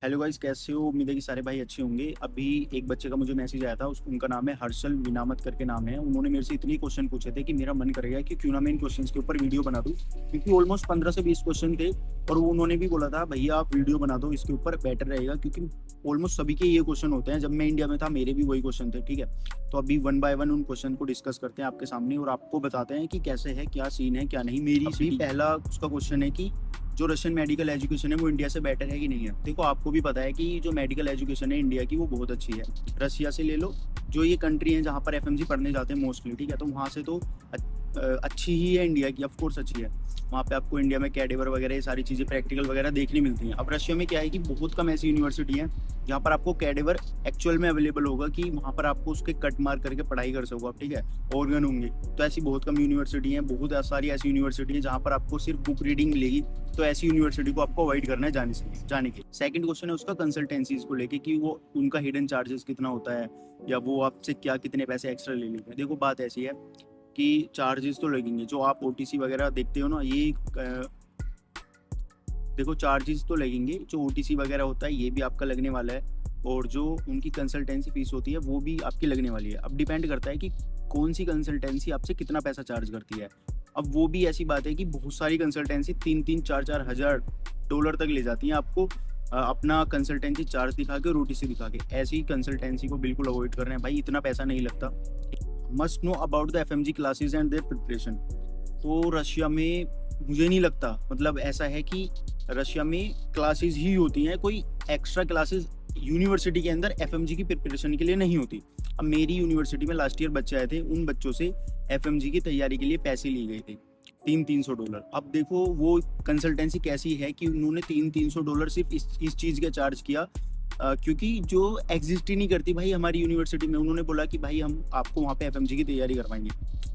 Hello guys, कैसे हो? उम्मीद है कि सारे भाई अच्छे होंगे। अभी एक बच्चे का मुझे मैसेज आया था, उनका नाम है हर्षल विनामत करके नाम है। उन्होंने मेरे से इतने क्वेश्चन पूछे थे कि मेरा मन करेगा कि क्यों ना मैं इन क्वेश्चंस के ऊपर वीडियो बना दूं, क्योंकि ऑलमोस्ट 15 से 20 क्वेश्चन थे। और वो उन्होंने भी बोला था भैया आप वीडियो बना दो इसके ऊपर, बेटर रहेगा, क्योंकि ऑलमोस्ट सभी के ये क्वेश्चन होते हैं। जब मैं इंडिया में था मेरे भी वही क्वेश्चन थे। ठीक है, तो अभी वन बाय वन उन क्वेश्चन को डिस्कस करते हैं आपके सामने और आपको बताते हैं कि कैसे है, क्या सीन है, क्या नहीं। मेरी अभी पहला उसका क्वेश्चन है कि जो रशियन मेडिकल एजुकेशन है वो इंडिया से बेटर है कि नहीं है। देखो, आपको भी पता है कि जो मेडिकल एजुकेशन है इंडिया की वो बहुत अच्छी है। रशिया से ले लो, जो ये कंट्री है जहाँ पर एफएमजी पढ़ने जाते हैं मोस्टली, ठीक है, तो वहाँ से तो अच्छी ही है इंडिया की, ऑफकोर्स अच्छी है। वहाँ पे आपको इंडिया में कैडेवर वगैरह ये सारी चीज़ें प्रैक्टिकल वगैरह देखने मिलती हैं। अब रशिया में क्या है कि बहुत कम ऐसी यूनिवर्सिटी है जहाँ पर आपको कैडेवर एक्चुअल में अवेलेबल होगा, कि वहाँ पर आपको उसके कट मार करके पढ़ाई कर सको आप। ठीक है, ऑर्गन होंगे, तो ऐसी बहुत कम यूनिवर्सिटी है। बहुत सारी ऐसी यूनिवर्सिटी है जहाँ पर आपको सिर्फ बुक रीडिंग मिलेगी, तो ऐसी यूनिवर्सिटी को आपको अवॉइड करना है जाने के। सेकंड क्वेश्चन है उसका कंसल्टेंसीज को लेके, कि वो उनका हिडन चार्जेस कितना होता है, या वो आपसे क्या कितने पैसे एक्स्ट्रा ले लेते हैं। देखो, बात ऐसी है कि चार्जेस तो लगेंगे। जो आप ओटीसी वगैरह देखते हो ना, ये देखो चार्जेस तो लगेंगे। जो ओटीसी वगैरह होता है ये भी आपका लगने वाला है, और जो उनकी कंसल्टेंसी फीस होती है वो भी आपकी लगने वाली है। अब डिपेंड करता है कि कौन सी कंसल्टेंसी आपसे कितना पैसा चार्ज करती है। अब वो भी ऐसी बात है कि बहुत सारी कंसल्टेंसी 3-3, 4-4 हज़ार डॉलर तक ले जाती हैं आपको अपना कंसल्टेंसी चार्ज दिखा के और ओटीसी दिखा के। ऐसी कंसल्टेंसी को बिल्कुल अवॉइड करना है भाई, इतना पैसा नहीं लगता। Must know about the FMG classes and there preparation. तो रशिया में मुझे नहीं लगता, मतलब ऐसा है कि रशिया में क्लासेस ही होती हैं, कोई एक्स्ट्रा क्लासेस यूनिवर्सिटी के अंदर एफएमजी की प्रिपरेशन के लिए नहीं होती। अब मेरी यूनिवर्सिटी में लास्ट ईयर बच्चे आए थे, उन बच्चों से एफएमजी की तैयारी के लिए पैसे लिए गए थे, 300-300 डॉलर। अब देखो वो कंसल्टेंसी कैसी है कि उन्होंने 300-300 डॉलर सिर्फ इस चीज़ का चार्ज किया, क्योंकि जो एग्जिस्ट ही नहीं करती भाई हमारी यूनिवर्सिटी में। उन्होंने बोला कि भाई हम आपको वहाँ पे एफएमजी की तैयारी करवाएंगे।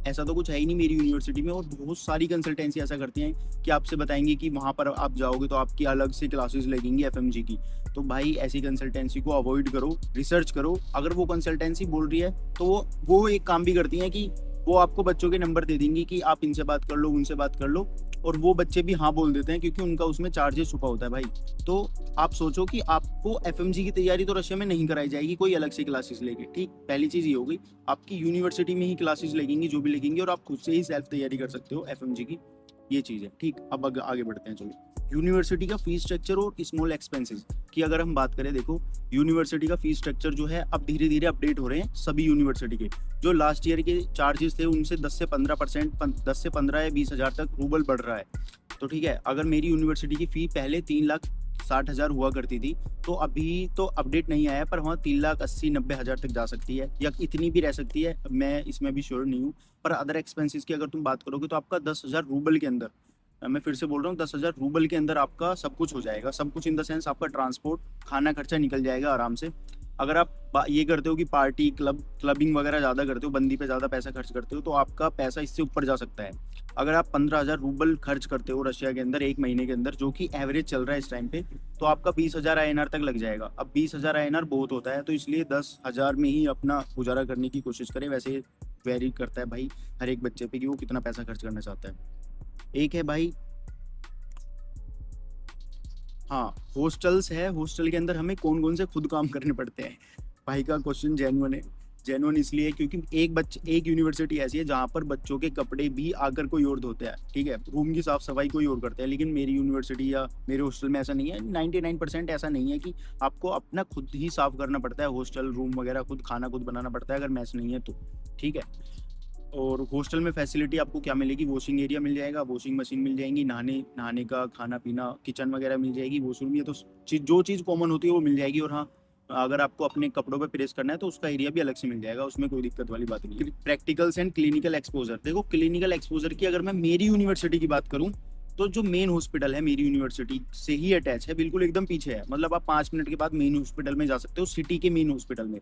ऐसा तो कुछ है ही नहीं मेरी यूनिवर्सिटी में। और बहुत सारी कंसल्टेंसी ऐसा करती हैं कि आपसे बताएंगे कि वहाँ पर आप जाओगे तो आपकी अलग से क्लासेस लगेंगी एफएमजी की। तो भाई ऐसी कंसल्टेंसी को अवॉइड करो, रिसर्च करो। अगर वो कंसल्टेंसी बोल रही है तो वो एक काम भी करती हैं कि वो आपको बच्चों के नंबर दे देंगी कि आप इनसे बात कर लो, उनसे बात कर लो, और वो बच्चे भी हाँ बोल देते हैं, क्योंकि उनका उसमें चार्जेस छुपा होता है भाई। तो आप सोचो कि आपको एफएमजी की तैयारी तो रशिया में नहीं कराई जाएगी कोई अलग से क्लासेस लेके। ठीक, पहली चीज़ ये होगी, आपकी यूनिवर्सिटी में ही क्लासेस लगेंगी जो भी लगेंगी, और आप खुद से ही सेल्फ तैयारी कर सकते हो एफएमजी की। ये चीज़ है। ठीक, अब आगे बढ़ते हैं। चलो, यूनिवर्सिटी का फीस स्ट्रक्चर और स्मॉल एक्सपेंसेस की अगर हम बात करें, देखो यूनिवर्सिटी का फीस स्ट्रक्चर जो है अब धीरे धीरे अपडेट हो रहे हैं सभी यूनिवर्सिटी के। जो लास्ट ईयर के चार्जेस थे उनसे 10 से 15%, 10 से 15 या 20 हज़ार तक रूबल बढ़ रहा है। तो ठीक है, अगर मेरी यूनिवर्सिटी की फ़ी पहले 3,60,000 हुआ करती थी, तो अभी तो अपडेट नहीं आया, पर वहाँ 3,80-90 हज़ार तक जा सकती है, या इतनी भी रह सकती है, मैं इसमें भी श्योर नहीं हूँ। पर अदर एक्सपेंसेस की अगर तुम बात करोगे तो आपका 10,000 रूबल के अंदर, मैं फिर से बोल रहा हूँ, 10,000 रूबल के अंदर आपका सब कुछ हो जाएगा। सब कुछ इन द सेंस आपका ट्रांसपोर्ट, खाना खर्चा निकल जाएगा आराम से। अगर आप ये करते हो कि पार्टी क्लबिंग वगैरह ज़्यादा करते हो, बंदी पे ज़्यादा पैसा खर्च करते हो, तो आपका पैसा इससे ऊपर जा सकता है। अगर आप 15,000 रूबल खर्च करते हो रशिया के अंदर एक महीने के अंदर, जो कि एवरेज चल रहा है इस टाइम पे, तो आपका 20,000 आईएनआर तक लग जाएगा। अब 20,000 आईएनआर बहुत होता है, तो इसलिए 10,000 में ही अपना गुजारा करने की कोशिश करें। वैसे वेरी करता है भाई हर एक बच्चे पे कि वो कितना पैसा खर्च करना चाहता है। एक है भाई, हाँ, हॉस्टल्स है। हॉस्टल के अंदर हमें कौन कौन से खुद काम करने पड़ते हैं। भाई का क्वेश्चन जेन्युइन है। जेन्युइन इसलिए क्योंकि एक यूनिवर्सिटी ऐसी है जहाँ पर बच्चों के कपड़े भी आकर कोई और धोते हैं। ठीक है, रूम की साफ सफाई कोई और करता है, लेकिन मेरी यूनिवर्सिटी या मेरे हॉस्टल में ऐसा नहीं है। 99% ऐसा नहीं है कि आपको अपना खुद ही साफ करना पड़ता है। हॉस्टल रूम वगैरह खुद, खाना खुद बनाना पड़ता है अगर मैस नहीं है तो। ठीक है, और हॉस्टल में फैसिलिटी आपको क्या मिलेगी, वॉशिंग एरिया मिल जाएगा, वॉशिंग मशीन मिल जाएंगी, नहाने का, खाना पीना, किचन वगैरह मिल जाएगी, वॉशरूम, ये तो जो चीज़ कॉमन होती है वो मिल जाएगी। और हाँ, अगर आपको अपने कपड़ों पे प्रेस करना है तो उसका एरिया भी अलग से मिल जाएगा, उसमें कोई दिक्कत वाली बात नहीं है। प्रैक्टिकल्स एंड क्लिनिकल एक्सपोजर, देखो क्लिनिकल एक्सपोजर की अगर मैं मेरी यूनिवर्सिटी की बात करूँ, तो जो मेन हॉस्पिटल है मेरी यूनिवर्सिटी से ही अटैच है, बिल्कुल एकदम पीछे है। मतलब आप 5 मिनट के बाद मेन हॉस्पिटल में जा सकते हो, सिटी के मेन हॉस्पिटल में।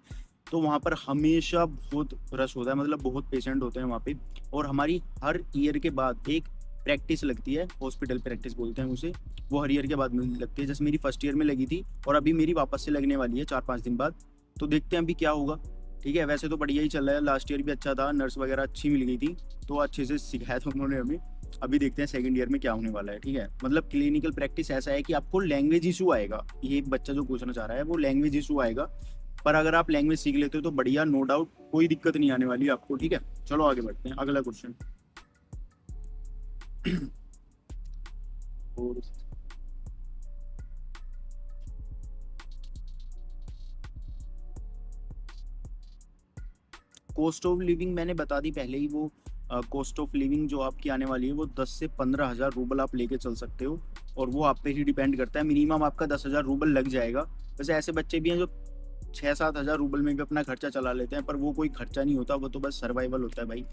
तो वहाँ पर हमेशा बहुत रश होता है, मतलब बहुत पेशेंट होते हैं वहाँ पे। और हमारी हर ईयर के बाद एक प्रैक्टिस लगती है, हॉस्पिटल प्रैक्टिस बोलते हैं उसे। वो हर ईयर के बाद लगती है, जैसे मेरी फर्स्ट ईयर में लगी थी, और अभी मेरी वापस से लगने वाली है 4-5 दिन बाद। तो देखते हैं अभी क्या होगा। ठीक है, वैसे तो बढ़िया ही चल रहा है, लास्ट ईयर भी अच्छा था, नर्स वगैरह अच्छी मिल गई थी, तो अच्छे से सिखाया था उन्होंने हमें। अभी देखते हैं सेकंड ईयर में क्या होने वाला है, ठीक है। मतलब क्लिनिकल प्रैक्टिस ऐसा है कि आपको लैंग्वेज इशू आएगा, ये बच्चा जो पूछना चाह रहा है वो लैंग्वेज इशू आएगा, पर अगर आप लैंग्वेज सीख लेते हो तो बढ़िया, नो डाउट, कोई दिक्कत नहीं आने वाली आपको, ठीक है। चलो आगे बढ़ते हैं, अगला क्वेश्चन। और कॉस्ट ऑफ लिविंग मैंने बता दी पहले ही, वो कॉस्ट ऑफ लिविंग जो आपकी आने वाली है वो 10 से 15 हज़ार रूबल आप लेके चल सकते हो, और वो आप पे ही डिपेंड करता है। मिनिमम आपका 10 हज़ार रूबल लग जाएगा। वैसे ऐसे बच्चे भी हैं जो 6-7 हज़ार रूबल में भी अपना खर्चा चला लेते हैं, पर वो कोई खर्चा नहीं होता, वो तो बस सर्वाइवल होता है भाई।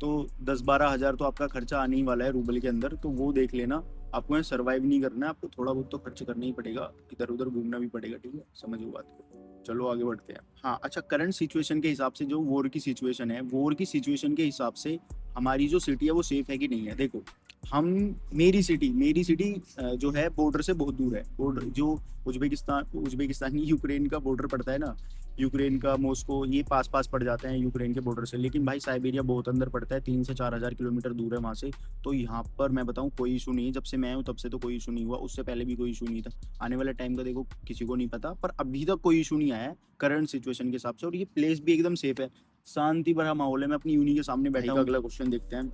तो 10-12 हज़ार तो आपका खर्चा आने ही वाला है रूबल के अंदर, तो वो देख लेना। आपको यहाँ सर्वाइव नहीं करना है, आपको थोड़ा बहुत तो खर्च करना ही पड़ेगा, इधर उधर घूमना भी पड़ेगा, ठीक है, समझो बात को। चलो आगे बढ़ते हैं। हाँ अच्छा, करंट सिचुएशन के हिसाब से जो वॉर की सिचुएशन है, वॉर की सिचुएशन के हिसाब से हमारी जो सिटी है वो सेफ है कि नहीं है। देखो, हम मेरी सिटी जो है बॉर्डर से बहुत दूर है। बॉर्डर जो उज्बेकिस्तान यूक्रेन का बॉर्डर पड़ता है ना, यूक्रेन का मॉस्को, ये पास पास पड़ जाते हैं यूक्रेन के बॉर्डर से। लेकिन भाई साइबेरिया बहुत अंदर पड़ता है, 3 से 4 हज़ार किलोमीटर दूर है वहाँ से। तो यहाँ पर मैं बताऊँ कोई इशू नहीं है, जब से मैं हूँ तब से तो कोई इशू नहीं हुआ, उससे पहले भी कोई इशू नहीं था। आने वाले टाइम का देखो किसी को नहीं पता, पर अभी तक कोई इशू नहीं आया है करंट सिचुएशन के हिसाब से, और ये प्लेस भी एकदम सेफ है, शांति भरा माहौल है। मैं अपनी यूनी के सामने बैठा हूँ। अगला क्वेश्चन देखते हैं।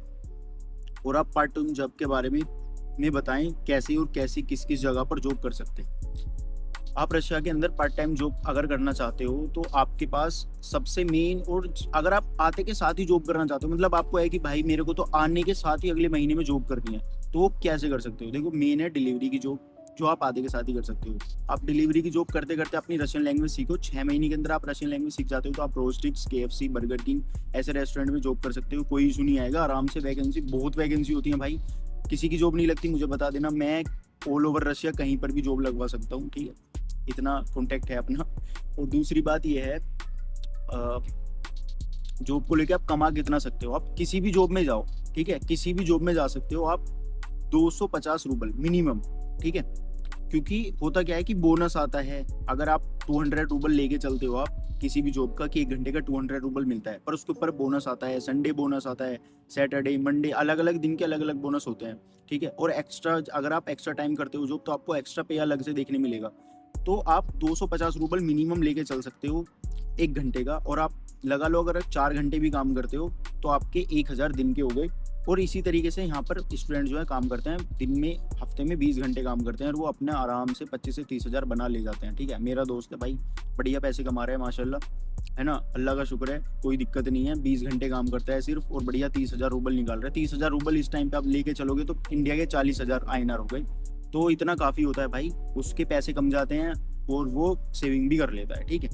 और आप पार्ट टाइम जॉब के बारे में बताएं, कैसे और कैसी किस किस जगह पर जॉब कर सकते हैं। आप रशिया के अंदर पार्ट टाइम जॉब अगर करना चाहते हो तो आपके पास सबसे मेन, और अगर आप आते के साथ ही जॉब करना चाहते हो, मतलब आपको है कि भाई मेरे को तो आने के साथ ही अगले महीने में जॉब करनी है, तो वो कैसे कर सकते हो। देखो, मेन है डिलीवरी की जॉब, जो आप आधे के साथ ही कर सकते हो। आप डिलीवरी की जॉब करते करते अपनी रशियन लैंग्वेज सीखो, 6 महीने के अंदर आप रशियन लैंग्वेज सीख जाते हो, तो आप रोस्टिक्स, KFC, बर्गर किंग ऐसे रेस्टोरेंट में जॉब कर सकते हो, कोई इशू नहीं आएगा, आराम से। वैकेंसी बहुत वैकेंसी होती है भाई, किसी की जॉब नहीं लगती मुझे बता देना, मैं ऑल ओवर रशिया कहीं पर भी जॉब लगवा सकता हूँ, ठीक है, इतना कॉन्टैक्ट है अपना। और दूसरी बात यह है, जॉब को लेके आप कमा कितना सकते हो। आप किसी भी जॉब में जाओ, ठीक है, किसी भी जॉब में जा सकते हो आप 250 रूबल मिनिमम, ठीक है। क्योंकि होता क्या है कि बोनस आता है, अगर आप 200 रूबल लेके चलते हो आप किसी भी जॉब का, कि 1 घंटे का 200 रूबल मिलता है, पर उसके ऊपर बोनस आता है, संडे बोनस आता है, सैटरडे, मंडे, अलग अलग दिन के अलग अलग बोनस होते हैं, ठीक है। और एक्स्ट्रा, अगर आप एक्स्ट्रा टाइम करते हो जॉब, तो आपको एक्स्ट्रा पे अलग से देखने मिलेगा। तो आप 250 रूबल मिनिमम लेके चल सकते हो 1 घंटे का, और आप लगा लो अगर 4 घंटे भी काम करते हो तो आपके 1000 दिन के हो गए। और इसी तरीके से यहाँ पर स्टूडेंट जो है काम करते हैं, दिन में, हफ्ते में 20 घंटे काम करते हैं, और वो अपने आराम से 25 से 30 हज़ार बना ले जाते हैं, ठीक है। मेरा दोस्त है भाई, बढ़िया पैसे कमा रहे हैं माशाल्लाह, है ना, अल्लाह का शुक्र है, कोई दिक्कत नहीं है। 20 घंटे काम करता है सिर्फ, और बढ़िया 30 हज़ार रूबल निकाल रहा है। 30 हज़ार रूबल इस टाइम पे आप लेके चलोगे तो इंडिया के 40 हज़ार INR हो गए, तो इतना काफ़ी होता है भाई, उसके पैसे कम जाते हैं और वो सेविंग भी कर लेता है, ठीक है।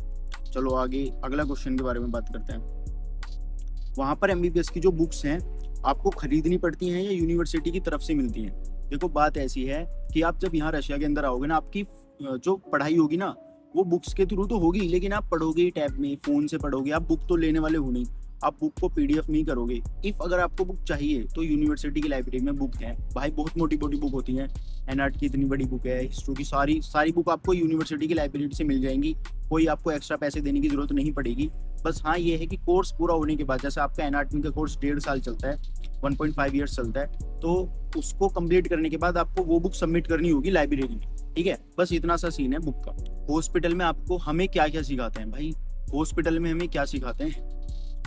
चलो आगे अगला क्वेश्चन के बारे में बात करते हैं। वहाँ पर MBBS की जो बुक्स हैं आपको खरीदनी पड़ती हैं या यूनिवर्सिटी की तरफ से मिलती हैं। देखो, बात ऐसी है कि आप जब यहाँ रशिया के अंदर आओगे ना, आपकी जो पढ़ाई होगी ना वो बुक्स के थ्रू तो होगी, लेकिन आप पढ़ोगे ही टैब में, फ़ोन से पढ़ोगे, आप बुक तो लेने वाले हो नहीं, आप बुक को PDF में ही करोगे। इफ़ अगर आपको बुक चाहिए तो यूनिवर्सिटी की लाइब्रेरी में बुक है भाई, बहुत मोटी मोटी बुक होती हैं, NRT की इतनी बड़ी बुक है, हिस्ट्री की सारी बुक आपको यूनिवर्सिटी की लाइब्रेरी से मिल जाएंगी, कोई आपको एक्स्ट्रा पैसे देने की ज़रूरत नहीं पड़ेगी। बस हाँ, ये है कि कोर्स पूरा होने के बाद, जैसे आपका NRT का कोर्स 1.5 साल चलता है, 1.5 ईयर्स चलता है, तो उसको कंप्लीट करने के बाद आपको वो बुक सबमिट करनी होगी लाइब्रेरी में, ठीक है। बस इतना सा सीन है बुक का। हॉस्पिटल में आपको हमें क्या क्या सिखाते हैं भाई, हॉस्पिटल में हमें क्या सिखाते हैं।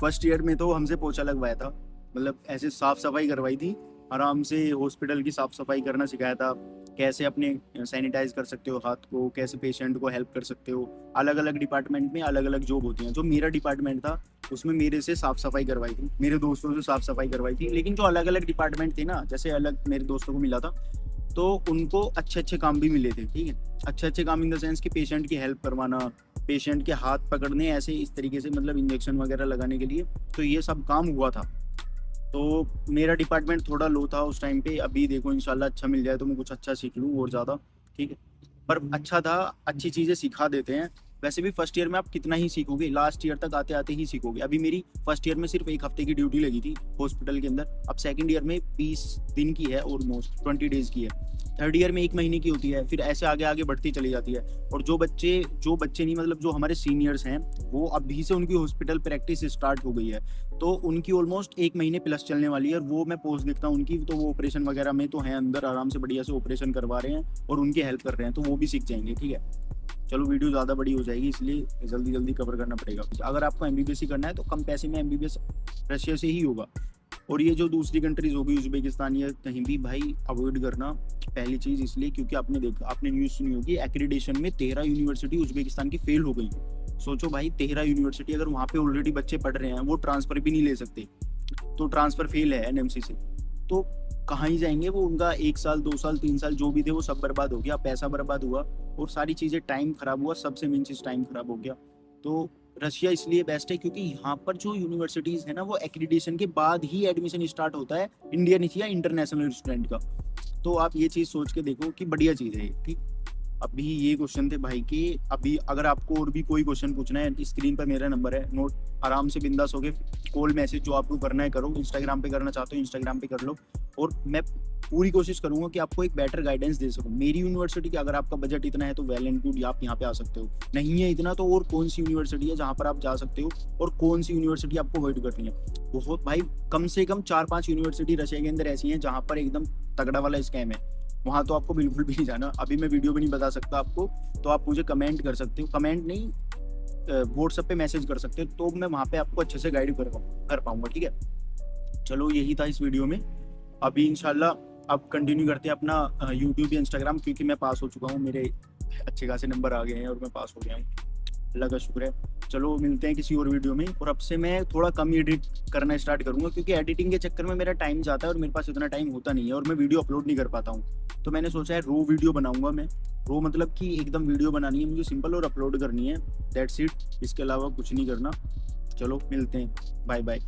फर्स्ट ईयर में तो हमसे पोछा लगवाया था, मतलब ऐसे साफ सफाई करवाई थी, आराम से हॉस्पिटल की साफ सफाई करना सिखाया था, कैसे अपने सैनिटाइज कर सकते हो हाथ को, कैसे पेशेंट को हेल्प कर सकते हो। अलग अलग डिपार्टमेंट में अलग अलग जॉब होती हैं। जो मेरा डिपार्टमेंट था उसमें मेरे से साफ सफाई करवाई थी, मेरे दोस्तों से साफ सफाई करवाई थी। लेकिन जो अलग अलग डिपार्टमेंट थे ना, जैसे अलग मेरे दोस्तों को मिला था, तो उनको अच्छे अच्छे काम भी मिले थे, ठीक है। अच्छे अच्छे काम इन द सेंस कि पेशेंट की हेल्प करवाना, पेशेंट के हाथ पकड़ने, ऐसे इस तरीके से, मतलब इंजेक्शन वगैरह लगाने के लिए, तो ये सब काम हुआ था। तो मेरा डिपार्टमेंट थोड़ा लो था उस टाइम पे। अभी देखो इंशाल्लाह अच्छा मिल जाए तो मैं कुछ अच्छा सीख लूँ और ज़्यादा, ठीक है। पर अच्छा था, अच्छी चीज़ें सिखा देते हैं। वैसे भी फर्स्ट ईयर में आप कितना ही सीखोगे, लास्ट ईयर तक आते आते ही सीखोगे। अभी मेरी फर्स्ट ईयर में सिर्फ 1 हफ्ते की ड्यूटी लगी थी हॉस्पिटल के अंदर, अब सेकंड ईयर में 20 दिन की है, ऑलमोस्ट 20 डेज़ की है। थर्ड ईयर में 1 महीने की होती है, फिर ऐसे आगे आगे बढ़ती चली जाती है। और जो बच्चे नहीं, मतलब जो हमारे सीनियर्स हैं, वो अभी से उनकी हॉस्पिटल प्रैक्टिस स्टार्ट हो गई है, तो उनकी ऑलमोस्ट 1 महीने प्लस चलने वाली है। और वो मैं पोस्ट देखता हूँ उनकी, तो वो ऑपरेशन वगैरह में तो हैं अंदर, आराम से बढ़िया से ऑपरेशन करवा रहे हैं और उनकी हेल्प कर रहे हैं, तो वो भी सीख जाएंगे। ठीक है, चलो वीडियो ज़्यादा बड़ी हो जाएगी, इसलिए जल्दी जल्दी कवर करना पड़ेगा। अगर आपको एमबीबीएस ही करना है तो कम पैसे में एमबीबीएस रशिया से ही होगा। और ये जो दूसरी कंट्रीज होगी, उज्बेकिस्तान या कहीं भी, भाई अवॉइड करना। पहली चीज़ इसलिए क्योंकि आपने न्यूज़ सुनी होगी, एक्रीडेशन में 13 यूनिवर्सिटी उज्बेकिस्तान की फेल हो गई। सोचो भाई, 13 यूनिवर्सिटी, अगर वहाँ पे ऑलरेडी बच्चे पढ़ रहे हैं, वो ट्रांसफ़र भी नहीं ले सकते, तो ट्रांसफ़र फेल है एनएमसी से, तो कहाँ ही जाएंगे वो? उनका 1 साल 2 साल 3 साल जो भी थे वो सब बर्बाद हो गया, पैसा बर्बाद हुआ और सारी चीज़ें, टाइम खराब हुआ, सबसे मेन चीज़ टाइम खराब हो गया। तो रशिया इसलिए बेस्ट है क्योंकि यहाँ पर जो यूनिवर्सिटीज़ है ना, वो एक्रीडिटेशन के बाद ही एडमिशन स्टार्ट होता है इंडियन या इंटरनेशनल स्टूडेंट का। तो आप ये चीज़ सोच के देखो कि बढ़िया चीज़ है ये। ठीक, अभी ये क्वेश्चन थे भाई के। अभी अगर आपको और भी कोई क्वेश्चन पूछना है, स्क्रीन पर मेरा नंबर है, नोट आराम से बिंदास होके कॉल मैसेज जो आपको करना है करो। इंस्टाग्राम पे करना चाहते हो इंस्टाग्राम पे कर लो, और मैं पूरी कोशिश करूंगा कि आपको एक बेटर गाइडेंस दे सकूं। मेरी यूनिवर्सिटी की, अगर आपका बजट इतना है तो वेल एंड गुड, आप यहाँ पे आ सकते हो। नहीं है इतना तो और कौन सी यूनिवर्सिटी है जहाँ पर आप जा सकते हो, और कौन सी यूनिवर्सिटी आपको अवॉइड करनी है। बहुत भाई, कम से कम 4-5 यूनिवर्सिटी रशिया के अंदर ऐसी हैं जहाँ पर एकदम तगड़ा वाला स्कैम है, वहाँ तो आपको बिल्कुल भी नहीं जाना। अभी मैं वीडियो भी नहीं बता सकता आपको, तो आप मुझे कमेंट कर सकते हो, कमेंट नहीं, व्हाट्सएप पे मैसेज कर सकते हो, तो मैं वहाँ पे आपको अच्छे से गाइड कर पाऊंगा। ठीक है, चलो यही था इस वीडियो में। अभी इंशाल्लाह अब कंटिन्यू करते हैं अपना यूट्यूब या इंस्टाग्राम, क्योंकि मैं पास हो चुका हूँ, मेरे अच्छे खासे नंबर आ गए हैं और मैं पास हो गया हूँ, अल्लाह का शुक्र है। चलो मिलते हैं किसी और वीडियो में, और अब से मैं थोड़ा कम एडिट करना स्टार्ट करूँगा, क्योंकि एडिटिंग के चक्कर में मेरा टाइम जाता है और मेरे पास इतना टाइम होता नहीं है, और मैं वीडियो अपलोड नहीं कर पाता हूँ। तो मैंने सोचा है रो वीडियो बनाऊंगा मैं। रो मतलब कि एकदम वीडियो बनानी है मुझे सिंपल, और अपलोड करनी है, दैट्स इट। इसके अलावा कुछ नहीं करना। चलो मिलते हैं, बाय बाय।